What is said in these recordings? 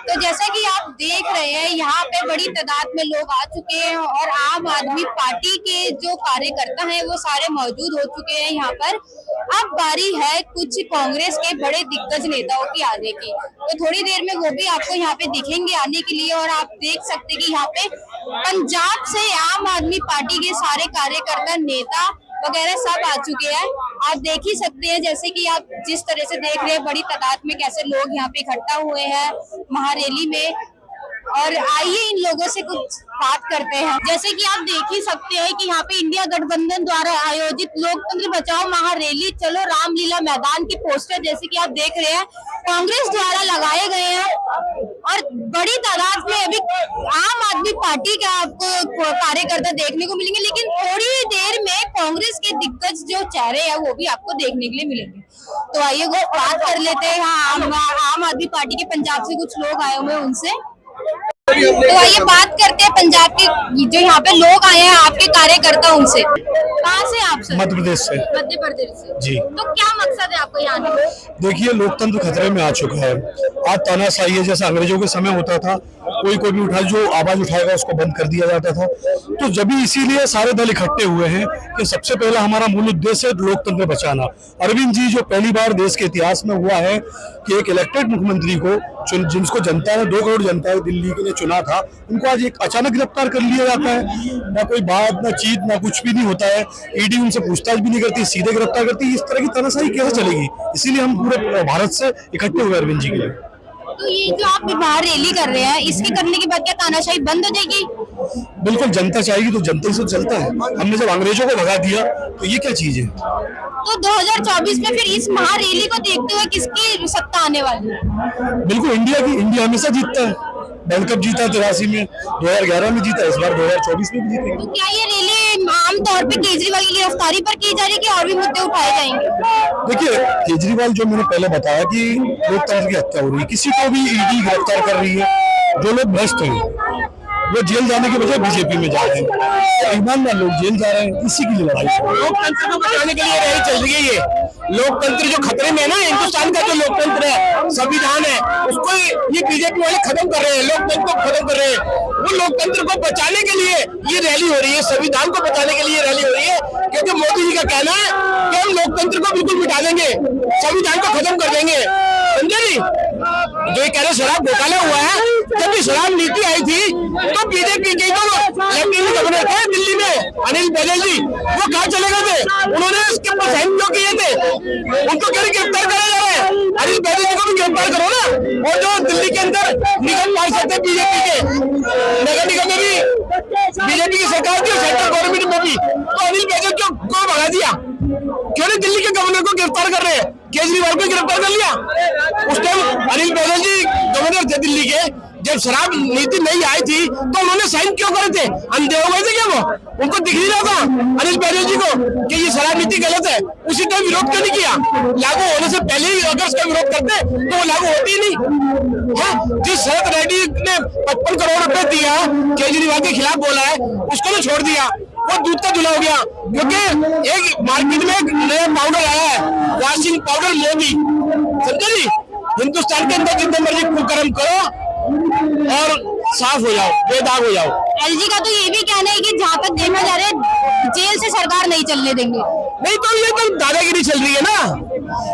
तो जैसा कि आप देख रहे हैं यहाँ पे बड़ी तादाद में लोग आ चुके हैं और आम आदमी पार्टी के जो कार्यकर्ता हैं वो सारे मौजूद हो चुके हैं यहाँ पर। अब बारी है कुछ कांग्रेस के बड़े दिग्गज नेताओं की आने की, तो थोड़ी देर में वो भी आपको यहाँ पे दिखेंगे आने के लिए। और आप देख सकते हैं कि यहाँ पे पंजाब से आम आदमी पार्टी के सारे कार्यकर्ता नेता वगैरह सब आ चुके हैं। आप देख ही सकते हैं जैसे कि आप जिस तरह से देख रहे हैं बड़ी तादाद में कैसे लोग यहाँ पे इकट्ठा हुए हैं महारैली में। और आइए इन लोगों से कुछ बात करते हैं। जैसे कि आप देख ही सकते हैं कि यहाँ पे इंडिया गठबंधन द्वारा आयोजित लोकतंत्र बचाओ महारैली चलो रामलीला मैदान के पोस्टर जैसे कि आप देख रहे हैं कांग्रेस द्वारा लगाए गए हैं। और बड़ी तादाद में अभी आम आदमी पार्टी का आपको कार्यकर्ता देखने को मिलेंगे, लेकिन थोड़ी देर में कांग्रेस के दिग्गज जो चेहरे हैं वो भी आपको देखने के लिए मिलेंगे। तो आइए वो बात कर लेते हैं। आम आदमी पार्टी के पंजाब से कुछ लोग आए हुए हैं उनसे। तो आइए बात करते हैं पंजाब के जो यहाँ पे लोग आए हैं आपके कार्यकर्ता उनसे। कहाँ से आप सर? मध्य प्रदेश से। मध्य प्रदेश से जी। तो क्या मकसद है आपको यहाँ आने का? देखिए, लोकतंत्र खतरे में आ चुका है। आज तानाशाही है, जैसा अंग्रेजों के समय होता था, कोई भी उठा जो आवाज उठाएगा उसको बंद कर दिया जाता था। तो जब इसीलिए सारे दल इकट्ठे हुए हैं कि सबसे पहला हमारा मूल उद्देश्य है लोकतंत्र बचाना। अरविंद जी जो पहली बार देश के इतिहास में हुआ है कि एक इलेक्टेड मुख्यमंत्री को जिनको जनता ने 2 करोड़ जनता ने दिल्ली के लिए चुना था, उनको आज एक अचानक गिरफ्तार कर लिया जाता है। ना कोई बात, ना चीत, ना कुछ भी नहीं होता है। ईडी उनसे पूछताछ भी नहीं करती, सीधे गिरफ्तार करती। इस तरह की तानाशाही कैसे चलेगी? इसीलिए हम पूरे भारत से इकट्ठे हुए अरविंद जी के लिए। तो ये जो आप बाहर रैली कर रहे हैं इसके करने के बाद क्या तानाशाही बंद हो जाएगी? बिल्कुल, जनता चाहेगी तो जनता ही से चलता है। हमने जब अंग्रेजों को भगा दिया तो ये क्या चीज है? तो 2024 में फिर इस महारैली को देखते हुए किसकी सत्ता आने वाली है? बिल्कुल इंडिया की। इंडिया हमेशा जीतता है। वर्ल्ड कप जीता 83 में, 2011 में जीता, इस बार 2024 में भी जीतेगा। तो क्या ये रैली आमतौर पे केजरीवाल की गिरफ्तारी पर की जा रही है कि और भी मुद्दे उठाए जाएंगे? देखिए, केजरीवाल जो मैंने पहले बताया कि लोकतंत्र की हत्या हो रही है, किसी को भी ईडी गिरफ्तार कर रही है। जो लोग भ्रष्ट हैं वो जेल जाने के बजाय बीजेपी में जा रहे हैं, ईमानदार लोग जेल जा रहे हैं। इसी की लड़ाई है। लोकतंत्र को बचाने के लिए रैली चल रही है। ये लोकतंत्र जो खतरे में है ना, हिंदुस्तान का जो लोकतंत्र है, संविधान है, उसको ये बीजेपी वाले खत्म कर रहे हैं, लोकतंत्र को खत्म कर रहे हैं। वो लोकतंत्र को बचाने के लिए ये रैली हो रही है, संविधान को बचाने के लिए रैली हो रही है। क्योंकि मोदी जी का कहना है कि हम लोकतंत्र को बिल्कुल मिटा देंगे, संविधान को खत्म कर देंगे। समझे नहीं? जो ये कह रहे शराब घोटाला हुआ है, जब भी शराब नीति आई थी तो बीजेपी के जो लेफ्टिनेंट गवर्नर थे दिल्ली में अनिल बैजल जी, वो कहाँ चले गए थे? उन्होंने इसके ऊपर साइन क्यों किए थे? उनको क्यों गिरफ्तार करा जा रहा है? अनिल बैजल जी को भी गिरफ्तार करो ना। और जो दिल्ली के अंदर निगम पार्षद थे बीजेपी के, नगर निगम में भी बीजेपी की सरकार थी, सेंट्रल गवर्नमेंट में भी, तो अनिल बैजल को भगा दिया। क्यों नहीं दिल्ली के गवर्नर को गिरफ्तार कर रहे हैं? केजरीवाल को गिरफ्तार कर लिया। उस टाइम अनिल बैजल जी गवर्नर थे दिल्ली के, जब शराब नीति नहीं आई थी तो उन्होंने साइन क्यों करे थे? अंधे हो गए थे क्या वो? उनको दिख नहीं रहा था अनिल बैजल जी को कि ये शराब नीति गलत है? उसी टाइम विरोध क्यों नहीं किया? लागू होने से पहले ही अगर उसका विरोध करते तो वो लागू होती ही नहीं है। जिस शरद रेड्डी ने 55 करोड़ रुपए दिया केजरीवाल के खिलाफ बोला है, उसको तो छोड़ दिया, वो दूध का धुला हो गया। क्योंकि एक मार्केट में एक नया पाउडर आया है, वॉशिंग पाउडर मोदी। समझे नहीं? हिंदुस्तान के अंदर जितने मर्जी कुकर्म करो और साफ हो जाओ, बेदाग हो जाओ। एलजी का तो ये भी कहना है कि जहाँ तक देखा जा रहा है जेल से सरकार नहीं चलने देंगे। नहीं तो ये तो दादागिरी चल रही है ना,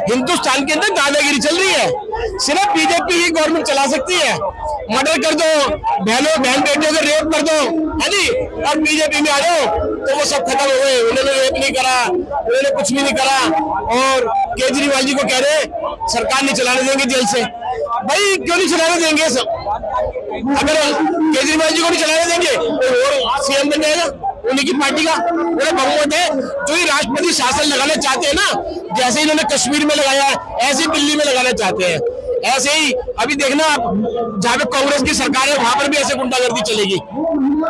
हिंदुस्तान के अंदर दादागिरी चल रही है। सिर्फ बीजेपी ही गवर्नमेंट चला सकती है। मर्डर कर दो, बहन बेटियों को रेप कर दो, है नी, और बीजेपी में आ जाओ तो वो सब खत्म हो गए। उन्होंने रेप नहीं करा, उन्होंने कुछ भी नहीं करा। और केजरीवाल जी को कह रहे सरकार नहीं चलाने देंगे जेल से। भाई क्यों नहीं चलाने देंगे? सब अगर केजरीवाल जी को नहीं चलाने देंगे तो और सीएम बन जाएगा उन्हीं की पार्टी का। पूरे बहुमत है। जो ये राष्ट्रपति शासन लगाना चाहते हैं ना, जैसे इन्होंने कश्मीर में लगाया है ऐसे दिल्ली में लगाना चाहते हैं। ऐसे ही अभी देखना आप, जहाँ पे कांग्रेस की सरकार है वहां पर भी ऐसे गुंडागर्दी चलेगी।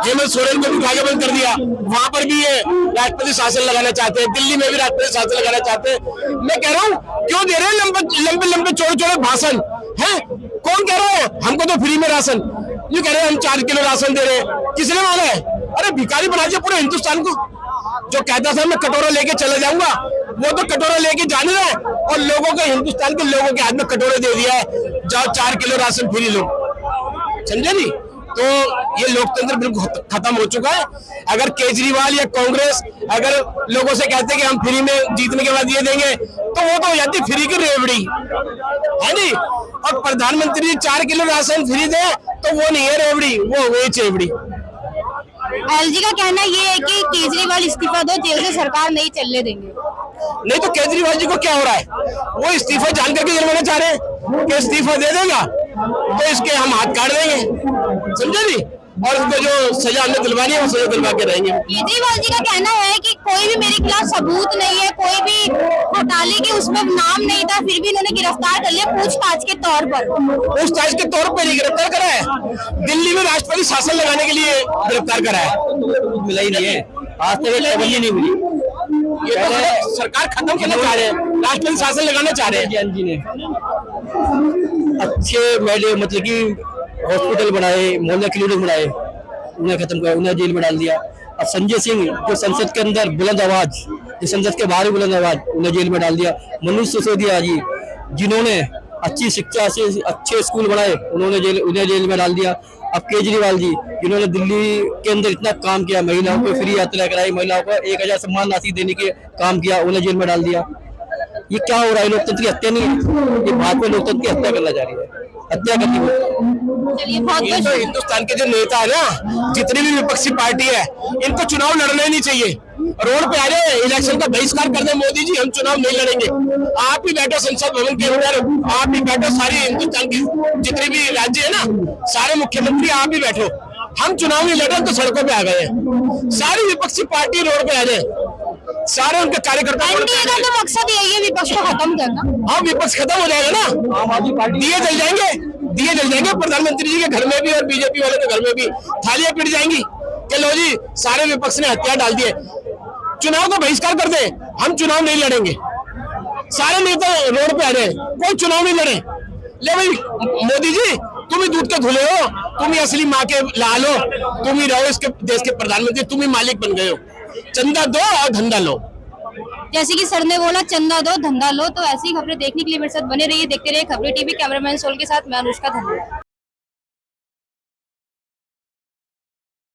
हेमंत सोरेन को भी उठा के बंद कर दिया, वहां पर भी ये राष्ट्रपति शासन लगाना चाहते हैं। दिल्ली में भी राष्ट्रपति शासन लगाना चाहते हैं। मैं कह रहा हूँ क्यों दे रहे हैं लंबे लंबे चौड़े भाषण? है कौन कह रहा है हमको तो फ्री में राशन? ये कह रहे हैं हम 4 किलो राशन दे रहे हैं। किसने मांगा है? अरे भिखारी बना दिया पूरे हिंदुस्तान को। जो कहता था मैं कटोरा लेके चला जाऊंगा, वो तो कटोरा लेके जाने रहे और लोगों को, हिंदुस्तान के लोगों के हाथ में कटोरे दे दिया है, जाओ 4 किलो राशन फ्री लो। समझे नहीं? तो ये लोकतंत्र बिल्कुल खत्म हो चुका है। अगर केजरीवाल या कांग्रेस अगर लोगों से कहते हैं कि हम फ्री में जीतने के बाद ये देंगे, तो वो तो हो जाती फ्री की रेवड़ी, है नहीं? और प्रधानमंत्री जी 4 किलो राशन फ्री दे तो वो नहीं है रेवड़ी, वो वही चेवड़ी। एलजी का कहना ये है कि केजरीवाल इस्तीफा दो, जेल से सरकार नहीं चलने देंगे। नहीं तो केजरीवाल जी को क्या हो रहा है? वो इस्तीफा जान करके जेल में चाह रहे हैं कि इस्तीफा दे देगा तो इसके हम हाथ काट देंगे, समझे नहीं? और उसको जो सजा हमने दिलवानी है वो सजा दिलवा के रहेंगे। केजरीवाल जी का कहना है कि कोई भी मेरे खिलाफ सबूत नहीं है, कोई भी घोटाले के उसमें नाम नहीं था, फिर भी इन्होंने गिरफ्तार कर लिया पूछताछ के तौर पर। पूछताछ के तौर पर ही गिरफ्तार करा है, दिल्ली में राष्ट्रपति शासन लगाने के लिए गिरफ्तार करा है। मिला ही नहीं है, आज तक एक खबर ही नहीं मिली। ये तो सरकार खत्म करना चाह रहे हैं, राष्ट्रपति शासन लगाना चाह रहे हैं। जैन जी ने अच्छे मतलब कि हॉस्पिटल बनाए, मोहल्ला क्लिनिक बनाए, उन्हें खत्म किया, उन्हें जेल में डाल दिया। अब संजय सिंह जो संसद के अंदर बुलंद आवाज, जो संसद के बाहर बुलंद आवाज, उन्हें जेल में डाल दिया। मनीष सिसोदिया जी जिन्होंने अच्छी शिक्षा से अच्छे स्कूल बनाए, उन्हें जेल में डाल दिया। अब केजरीवाल जी जिन्होंने दिल्ली के अंदर इतना काम किया, महिलाओं को फ्री यात्रा कराई, महिलाओं को 1000 सम्मान राशि देने के काम किया, उन्हें जेल में डाल दिया। ये क्या हो रहा है? लोकतंत्र की हत्या नहीं है, ये भाजपा लोकतंत्र की हत्या करना चाह रही है, हत्या करनी है। चलिए बहुत ये तो हिंदुस्तान के जो नेता है ना, जितनी भी विपक्षी पार्टी है, इनको चुनाव लड़ना ही नहीं चाहिए। रोड पे आ जाए, इलेक्शन का बहिष्कार कर दे मोदी जी, हम चुनाव नहीं लड़ेंगे। आप ही बैठो संसद भवन के अंदर, आप ही बैठो, सारी हिंदुस्तान की जितने भी राज्य है ना, सारे मुख्यमंत्री आप ही बैठो, हम चुनाव नहीं लड़े तो सड़कों पे आ गए हैं। सारी विपक्षी पार्टी रोड पे आ जाए, सारे उनके कार्यकर्ता। एनडीए का तो मकसद यही है विपक्ष को खत्म करना। हाँ, विपक्ष खत्म हो जाएगा ना, आम आदमी पार्टी दिए जल जाएंगे प्रधानमंत्री जी के घर में भी और बीजेपी वाले के घर में भी थालियां पिट जाएंगी कि लो जी सारे विपक्ष ने हथियार डाल दिए, चुनाव का बहिष्कार कर दे, हम चुनाव नहीं लड़ेंगे। सारे नेता रोड पे आ रहे, कोई चुनाव नहीं लड़े। ले भाई मोदी जी, तुम ही दूध के धुले हो, तुम ही असली माँ के लाल हो, तुम ही रहो इसके देश के प्रधानमंत्री, तुम ही मालिक बन गए हो। चंदा दो और धंधा लो। जैसे कि सर ने बोला चंदा दो धंधा लो, तो ऐसी खबरें देखने के लिए मेरे साथ बने रहिए, देखते रहिए खबरें टीवी। कैमरामैन सोल के साथ मैं अनुष्का, धन्यवाद।